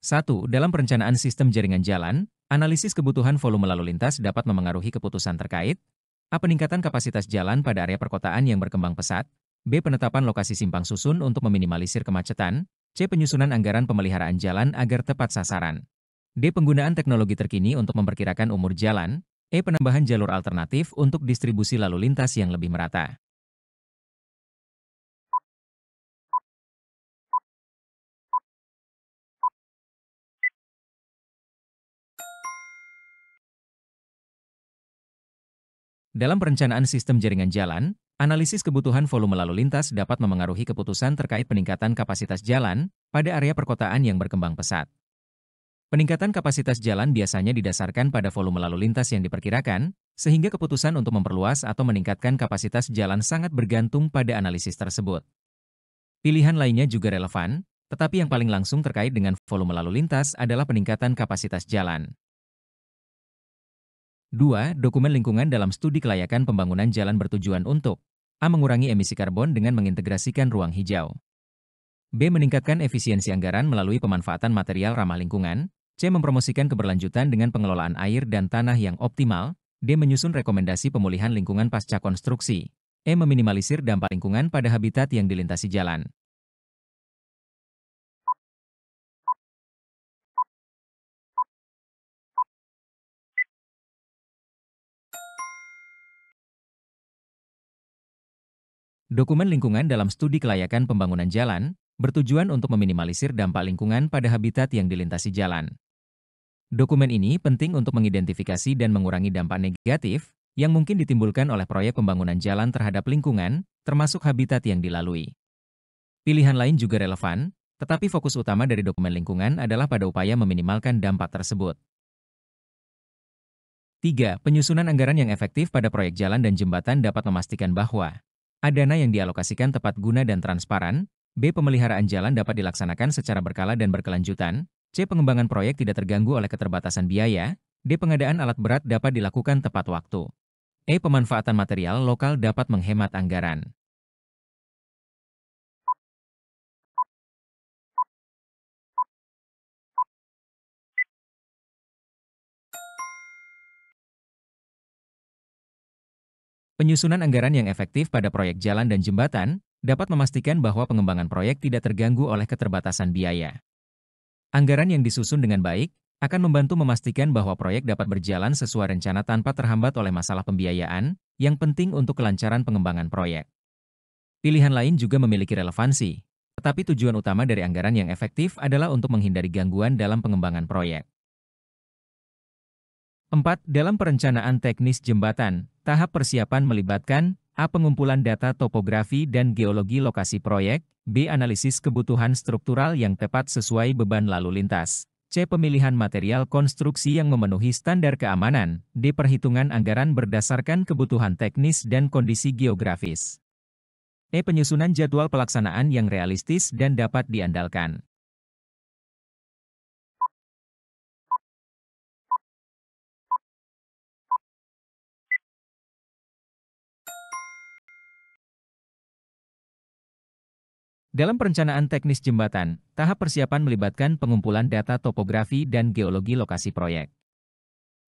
1. Dalam perencanaan sistem jaringan jalan, analisis kebutuhan volume lalu lintas dapat memengaruhi keputusan terkait A. Peningkatan kapasitas jalan pada area perkotaan yang berkembang pesat. B. Penetapan lokasi simpang susun untuk meminimalisir kemacetan. C. Penyusunan anggaran pemeliharaan jalan agar tepat sasaran. D. Penggunaan teknologi terkini untuk memperkirakan umur jalan. E. Penambahan jalur alternatif untuk distribusi lalu lintas yang lebih merata. Dalam perencanaan sistem jaringan jalan, analisis kebutuhan volume lalu lintas dapat memengaruhi keputusan terkait peningkatan kapasitas jalan pada area perkotaan yang berkembang pesat. Peningkatan kapasitas jalan biasanya didasarkan pada volume lalu lintas yang diperkirakan, sehingga keputusan untuk memperluas atau meningkatkan kapasitas jalan sangat bergantung pada analisis tersebut. Pilihan lainnya juga relevan, tetapi yang paling langsung terkait dengan volume lalu lintas adalah peningkatan kapasitas jalan. 2. Dokumen lingkungan dalam studi kelayakan pembangunan jalan bertujuan untuk A. Mengurangi emisi karbon dengan mengintegrasikan ruang hijau. B. Meningkatkan efisiensi anggaran melalui pemanfaatan material ramah lingkungan. C. Mempromosikan keberlanjutan dengan pengelolaan air dan tanah yang optimal. D. Menyusun rekomendasi pemulihan lingkungan pasca konstruksi. E. Meminimalisir dampak lingkungan pada habitat yang dilintasi jalan. Dokumen lingkungan dalam studi kelayakan pembangunan jalan bertujuan untuk meminimalisir dampak lingkungan pada habitat yang dilintasi jalan. Dokumen ini penting untuk mengidentifikasi dan mengurangi dampak negatif yang mungkin ditimbulkan oleh proyek pembangunan jalan terhadap lingkungan, termasuk habitat yang dilalui. Pilihan lain juga relevan, tetapi fokus utama dari dokumen lingkungan adalah pada upaya meminimalkan dampak tersebut. 3. Penyusunan anggaran yang efektif pada proyek jalan dan jembatan dapat memastikan bahwa A. Dana yang dialokasikan tepat guna dan transparan. B. Pemeliharaan jalan dapat dilaksanakan secara berkala dan berkelanjutan. C. Pengembangan proyek tidak terganggu oleh keterbatasan biaya. D. Pengadaan alat berat dapat dilakukan tepat waktu. E. Pemanfaatan material lokal dapat menghemat anggaran. Penyusunan anggaran yang efektif pada proyek jalan dan jembatan dapat memastikan bahwa pengembangan proyek tidak terganggu oleh keterbatasan biaya. Anggaran yang disusun dengan baik akan membantu memastikan bahwa proyek dapat berjalan sesuai rencana tanpa terhambat oleh masalah pembiayaan, yang penting untuk kelancaran pengembangan proyek. Pilihan lain juga memiliki relevansi, tetapi tujuan utama dari anggaran yang efektif adalah untuk menghindari gangguan dalam pengembangan proyek. 4. Dalam perencanaan teknis jembatan, tahap persiapan melibatkan A. Pengumpulan data topografi dan geologi lokasi proyek. B. Analisis kebutuhan struktural yang tepat sesuai beban lalu lintas. C. Pemilihan material konstruksi yang memenuhi standar keamanan. D. Perhitungan anggaran berdasarkan kebutuhan teknis dan kondisi geografis. E. Penyusunan jadwal pelaksanaan yang realistis dan dapat diandalkan. Dalam perencanaan teknis jembatan, tahap persiapan melibatkan pengumpulan data topografi dan geologi lokasi proyek.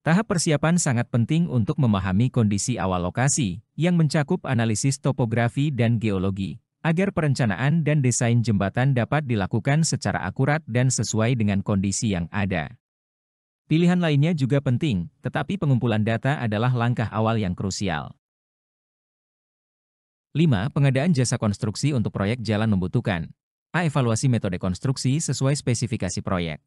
Tahap persiapan sangat penting untuk memahami kondisi awal lokasi, yang mencakup analisis topografi dan geologi, agar perencanaan dan desain jembatan dapat dilakukan secara akurat dan sesuai dengan kondisi yang ada. Pilihan lainnya juga penting, tetapi pengumpulan data adalah langkah awal yang krusial. 5. Pengadaan jasa konstruksi untuk proyek jalan membutuhkan A. Evaluasi metode konstruksi sesuai spesifikasi proyek.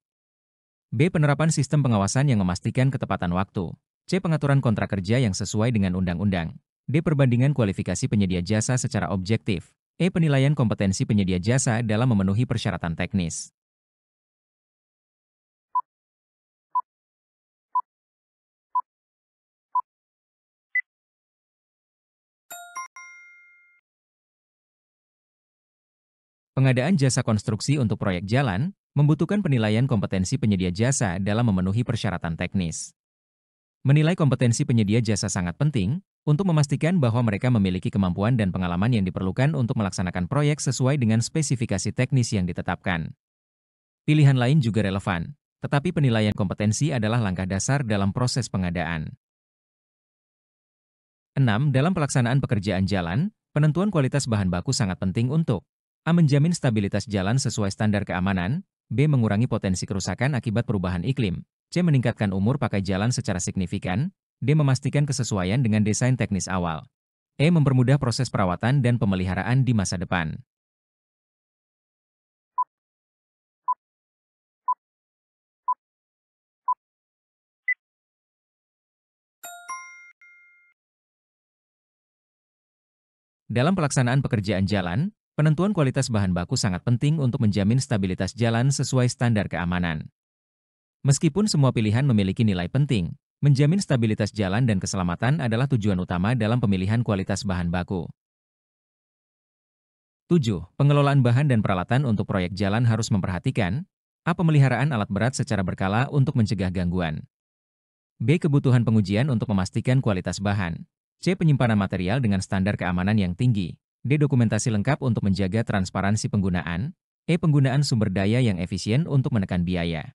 B. Penerapan sistem pengawasan yang memastikan ketepatan waktu. C. Pengaturan kontrak kerja yang sesuai dengan undang-undang. D. Perbandingan kualifikasi penyedia jasa secara objektif. E. Penilaian kompetensi penyedia jasa dalam memenuhi persyaratan teknis. Pengadaan jasa konstruksi untuk proyek jalan membutuhkan penilaian kompetensi penyedia jasa dalam memenuhi persyaratan teknis. Menilai kompetensi penyedia jasa sangat penting untuk memastikan bahwa mereka memiliki kemampuan dan pengalaman yang diperlukan untuk melaksanakan proyek sesuai dengan spesifikasi teknis yang ditetapkan. Pilihan lain juga relevan, tetapi penilaian kompetensi adalah langkah dasar dalam proses pengadaan. 6. Dalam pelaksanaan pekerjaan jalan, penentuan kualitas bahan baku sangat penting untuk A. Menjamin stabilitas jalan sesuai standar keamanan, B. Mengurangi potensi kerusakan akibat perubahan iklim, C. Meningkatkan umur pakai jalan secara signifikan, D. Memastikan kesesuaian dengan desain teknis awal, E. Mempermudah proses perawatan dan pemeliharaan di masa depan. Dalam pelaksanaan pekerjaan jalan, penentuan kualitas bahan baku sangat penting untuk menjamin stabilitas jalan sesuai standar keamanan. Meskipun semua pilihan memiliki nilai penting, menjamin stabilitas jalan dan keselamatan adalah tujuan utama dalam pemilihan kualitas bahan baku. 7. Pengelolaan bahan dan peralatan untuk proyek jalan harus memperhatikan A. Pemeliharaan alat berat secara berkala untuk mencegah gangguan, B. Kebutuhan pengujian untuk memastikan kualitas bahan, C. Penyimpanan material dengan standar keamanan yang tinggi, D. Dokumentasi lengkap untuk menjaga transparansi penggunaan, E. Penggunaan sumber daya yang efisien untuk menekan biaya.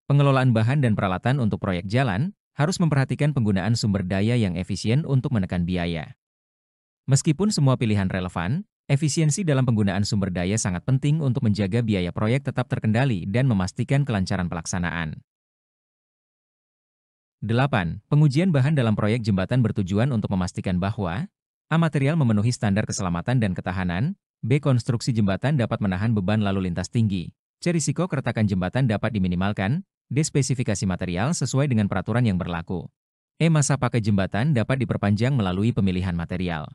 Pengelolaan bahan dan peralatan untuk proyek jalan harus memperhatikan penggunaan sumber daya yang efisien untuk menekan biaya. Meskipun semua pilihan relevan, efisiensi dalam penggunaan sumber daya sangat penting untuk menjaga biaya proyek tetap terkendali dan memastikan kelancaran pelaksanaan. 8. Pengujian bahan dalam proyek jembatan bertujuan untuk memastikan bahwa A. Material memenuhi standar keselamatan dan ketahanan, B. Konstruksi jembatan dapat menahan beban lalu lintas tinggi, C. Risiko keretakan jembatan dapat diminimalkan, D. Spesifikasi material sesuai dengan peraturan yang berlaku, E. Masa pakai jembatan dapat diperpanjang melalui pemilihan material.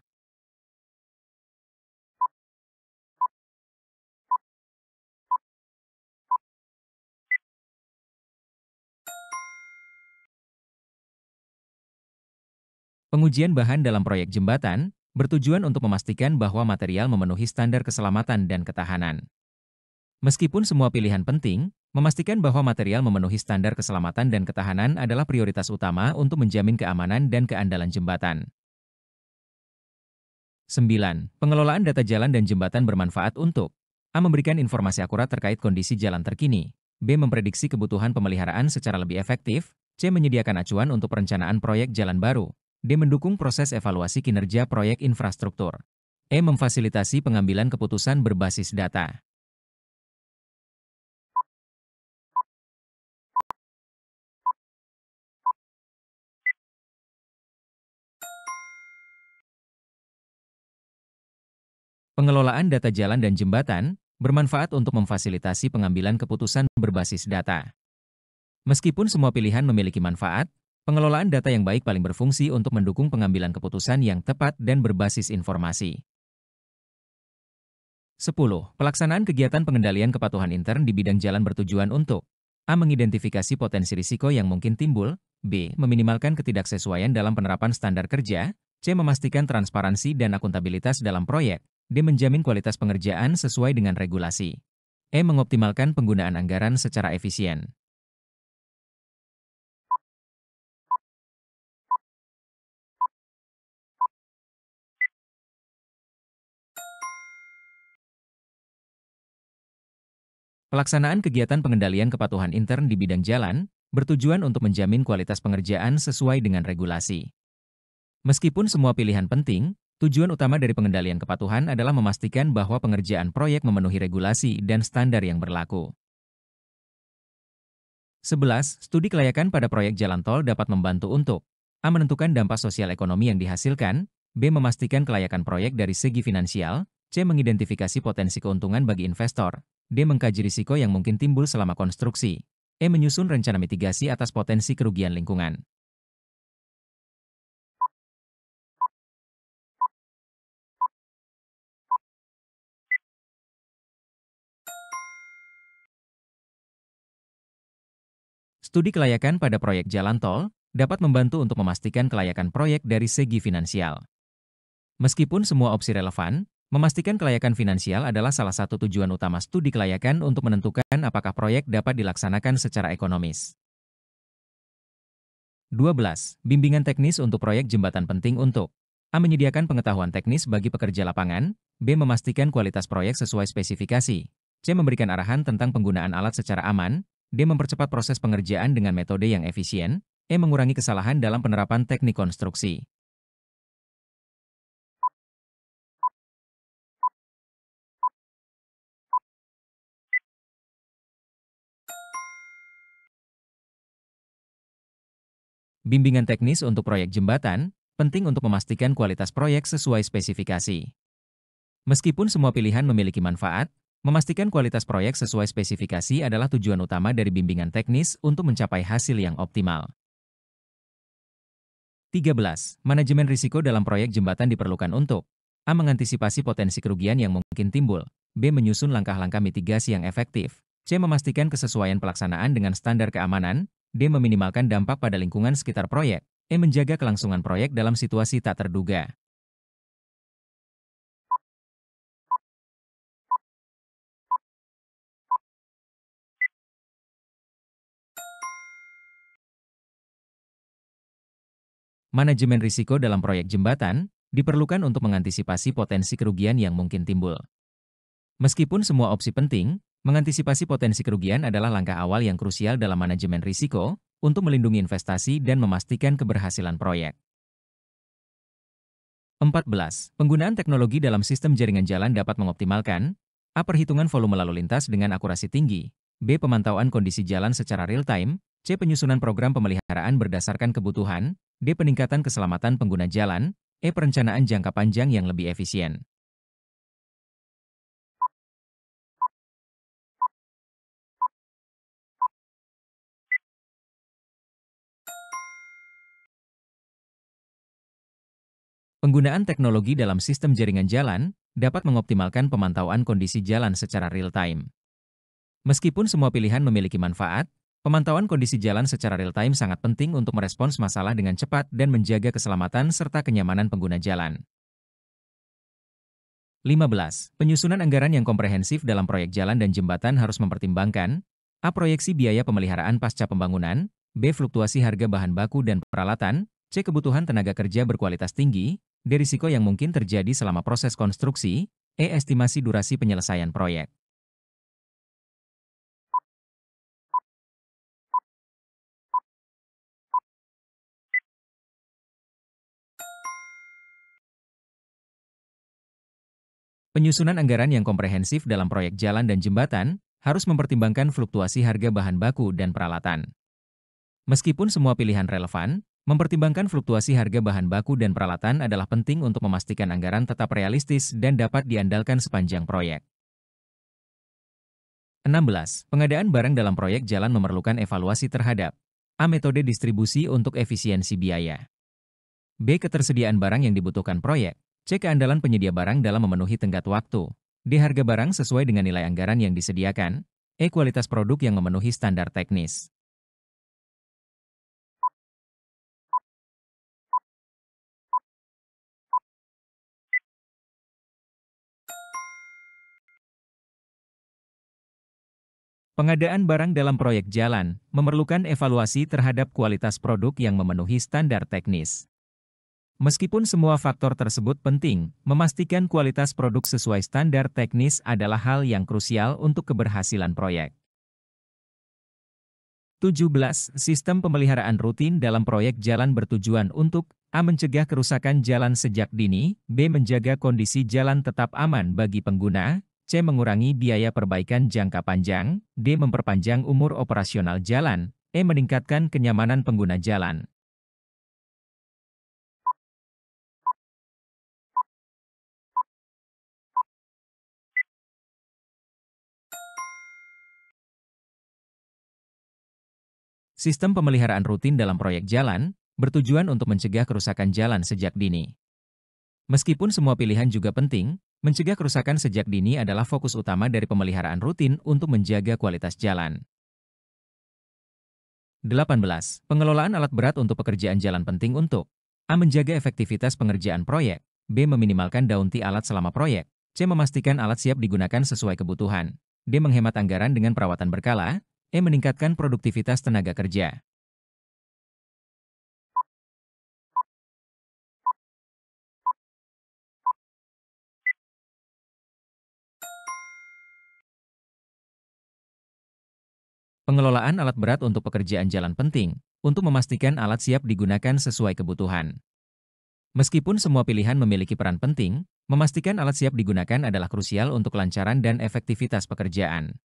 Pengujian bahan dalam proyek jembatan bertujuan untuk memastikan bahwa material memenuhi standar keselamatan dan ketahanan. Meskipun semua pilihan penting, memastikan bahwa material memenuhi standar keselamatan dan ketahanan adalah prioritas utama untuk menjamin keamanan dan keandalan jembatan. 9. Pengelolaan data jalan dan jembatan bermanfaat untuk A. Memberikan informasi akurat terkait kondisi jalan terkini, B. Memprediksi kebutuhan pemeliharaan secara lebih efektif, C. Menyediakan acuan untuk perencanaan proyek jalan baru, D. Mendukung proses evaluasi kinerja proyek infrastruktur, E. Memfasilitasi pengambilan keputusan berbasis data. Pengelolaan data jalan dan jembatan bermanfaat untuk memfasilitasi pengambilan keputusan berbasis data. Meskipun semua pilihan memiliki manfaat, pengelolaan data yang baik paling berfungsi untuk mendukung pengambilan keputusan yang tepat dan berbasis informasi. 10. Pelaksanaan kegiatan pengendalian kepatuhan intern di bidang jalan bertujuan untuk A. Mengidentifikasi potensi risiko yang mungkin timbul, B. Meminimalkan ketidaksesuaian dalam penerapan standar kerja, C. Memastikan transparansi dan akuntabilitas dalam proyek, D. Menjamin kualitas pengerjaan sesuai dengan regulasi, E. Mengoptimalkan penggunaan anggaran secara efisien. Pelaksanaan kegiatan pengendalian kepatuhan intern di bidang jalan bertujuan untuk menjamin kualitas pengerjaan sesuai dengan regulasi. Meskipun semua pilihan penting, tujuan utama dari pengendalian kepatuhan adalah memastikan bahwa pengerjaan proyek memenuhi regulasi dan standar yang berlaku. 11. Studi kelayakan pada proyek jalan tol dapat membantu untuk A. Menentukan dampak sosial ekonomi yang dihasilkan, B. Memastikan kelayakan proyek dari segi finansial, C. Mengidentifikasi potensi keuntungan bagi investor, D. Mengkaji risiko yang mungkin timbul selama konstruksi, E. Menyusun rencana mitigasi atas potensi kerugian lingkungan. Studi kelayakan pada proyek jalan tol dapat membantu untuk memastikan kelayakan proyek dari segi finansial. Meskipun semua opsi relevan, memastikan kelayakan finansial adalah salah satu tujuan utama studi kelayakan untuk menentukan apakah proyek dapat dilaksanakan secara ekonomis. 12. Bimbingan teknis untuk proyek jembatan penting untuk A. Menyediakan pengetahuan teknis bagi pekerja lapangan, B. Memastikan kualitas proyek sesuai spesifikasi, C. Memberikan arahan tentang penggunaan alat secara aman, D. Mempercepat proses pengerjaan dengan metode yang efisien, E. Mengurangi kesalahan dalam penerapan teknik konstruksi. Bimbingan teknis untuk proyek jembatan penting untuk memastikan kualitas proyek sesuai spesifikasi. Meskipun semua pilihan memiliki manfaat, memastikan kualitas proyek sesuai spesifikasi adalah tujuan utama dari bimbingan teknis untuk mencapai hasil yang optimal. 13. Manajemen risiko dalam proyek jembatan diperlukan untuk A. Mengantisipasi potensi kerugian yang mungkin timbul, B. Menyusun langkah-langkah mitigasi yang efektif, C. Memastikan kesesuaian pelaksanaan dengan standar keamanan, D. Meminimalkan dampak pada lingkungan sekitar proyek, E. Menjaga kelangsungan proyek dalam situasi tak terduga. Manajemen risiko dalam proyek jembatan diperlukan untuk mengantisipasi potensi kerugian yang mungkin timbul. Meskipun semua opsi penting, mengantisipasi potensi kerugian adalah langkah awal yang krusial dalam manajemen risiko untuk melindungi investasi dan memastikan keberhasilan proyek. 14. Penggunaan teknologi dalam sistem jaringan jalan dapat mengoptimalkan A. Perhitungan volume lalu lintas dengan akurasi tinggi, B. Pemantauan kondisi jalan secara real-time, C. Penyusunan program pemeliharaan berdasarkan kebutuhan, D. Peningkatan keselamatan pengguna jalan, E. Perencanaan jangka panjang yang lebih efisien. Penggunaan teknologi dalam sistem jaringan jalan dapat mengoptimalkan pemantauan kondisi jalan secara real-time. Meskipun semua pilihan memiliki manfaat, pemantauan kondisi jalan secara real-time sangat penting untuk merespons masalah dengan cepat dan menjaga keselamatan serta kenyamanan pengguna jalan. 15. Penyusunan anggaran yang komprehensif dalam proyek jalan dan jembatan harus mempertimbangkan A. Proyeksi biaya pemeliharaan pasca pembangunan, B. Fluktuasi harga bahan baku dan peralatan, C. Kebutuhan tenaga kerja berkualitas tinggi, D. Risiko yang mungkin terjadi selama proses konstruksi, E. Estimasi durasi penyelesaian proyek. Penyusunan anggaran yang komprehensif dalam proyek jalan dan jembatan harus mempertimbangkan fluktuasi harga bahan baku dan peralatan. Meskipun semua pilihan relevan, mempertimbangkan fluktuasi harga bahan baku dan peralatan adalah penting untuk memastikan anggaran tetap realistis dan dapat diandalkan sepanjang proyek. 16. Pengadaan barang dalam proyek jalan memerlukan evaluasi terhadap A. Metode distribusi untuk efisiensi biaya, B. Ketersediaan barang yang dibutuhkan proyek, C. Keandalan penyedia barang dalam memenuhi tenggat waktu, D. Harga barang sesuai dengan nilai anggaran yang disediakan, E. Kualitas produk yang memenuhi standar teknis. Pengadaan barang dalam proyek jalan memerlukan evaluasi terhadap kualitas produk yang memenuhi standar teknis. Meskipun semua faktor tersebut penting, memastikan kualitas produk sesuai standar teknis adalah hal yang krusial untuk keberhasilan proyek. 17. Sistem pemeliharaan rutin dalam proyek jalan bertujuan untuk A. Mencegah kerusakan jalan sejak dini, B. Menjaga kondisi jalan tetap aman bagi pengguna, C. Mengurangi biaya perbaikan jangka panjang, D. Memperpanjang umur operasional jalan, E. Meningkatkan kenyamanan pengguna jalan. Sistem pemeliharaan rutin dalam proyek jalan bertujuan untuk mencegah kerusakan jalan sejak dini. Meskipun semua pilihan juga penting, mencegah kerusakan sejak dini adalah fokus utama dari pemeliharaan rutin untuk menjaga kualitas jalan. 18. Pengelolaan alat berat untuk pekerjaan jalan penting untuk A. Menjaga efektivitas pengerjaan proyek, B. Meminimalkan daunti alat selama proyek, C. Memastikan alat siap digunakan sesuai kebutuhan, D. Menghemat anggaran dengan perawatan berkala, E. Meningkatkan produktivitas tenaga kerja. Pengelolaan alat berat untuk pekerjaan jalan penting, untuk memastikan alat siap digunakan sesuai kebutuhan. Meskipun semua pilihan memiliki peran penting, memastikan alat siap digunakan adalah krusial untuk kelancaran dan efektivitas pekerjaan.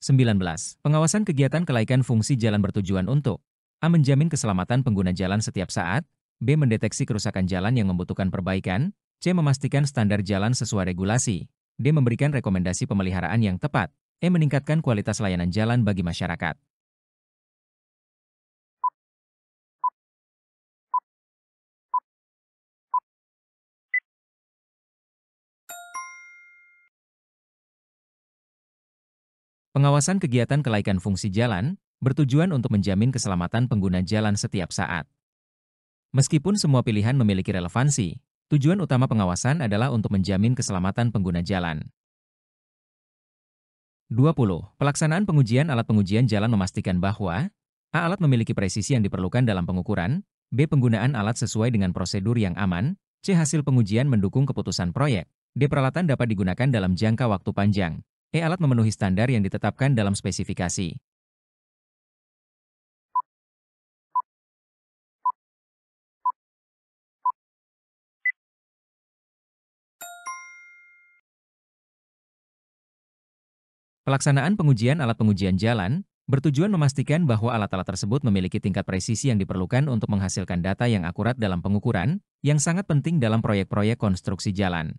19. Pengawasan kegiatan kelaikan fungsi jalan bertujuan untuk A. Menjamin keselamatan pengguna jalan setiap saat, B. Mendeteksi kerusakan jalan yang membutuhkan perbaikan, C. Memastikan standar jalan sesuai regulasi, D. Memberikan rekomendasi pemeliharaan yang tepat, E. Meningkatkan kualitas layanan jalan bagi masyarakat. Pengawasan kegiatan kelaikan fungsi jalan bertujuan untuk menjamin keselamatan pengguna jalan setiap saat. Meskipun semua pilihan memiliki relevansi, tujuan utama pengawasan adalah untuk menjamin keselamatan pengguna jalan. 20. Pelaksanaan pengujian alat pengujian jalan memastikan bahwa A. Alat memiliki presisi yang diperlukan dalam pengukuran, B. Penggunaan alat sesuai dengan prosedur yang aman, C. Hasil pengujian mendukung keputusan proyek, D. Peralatan dapat digunakan dalam jangka waktu panjang, E. Alat memenuhi standar yang ditetapkan dalam spesifikasi. Pelaksanaan pengujian alat pengujian jalan bertujuan memastikan bahwa alat-alat tersebut memiliki tingkat presisi yang diperlukan untuk menghasilkan data yang akurat dalam pengukuran, yang sangat penting dalam proyek-proyek konstruksi jalan.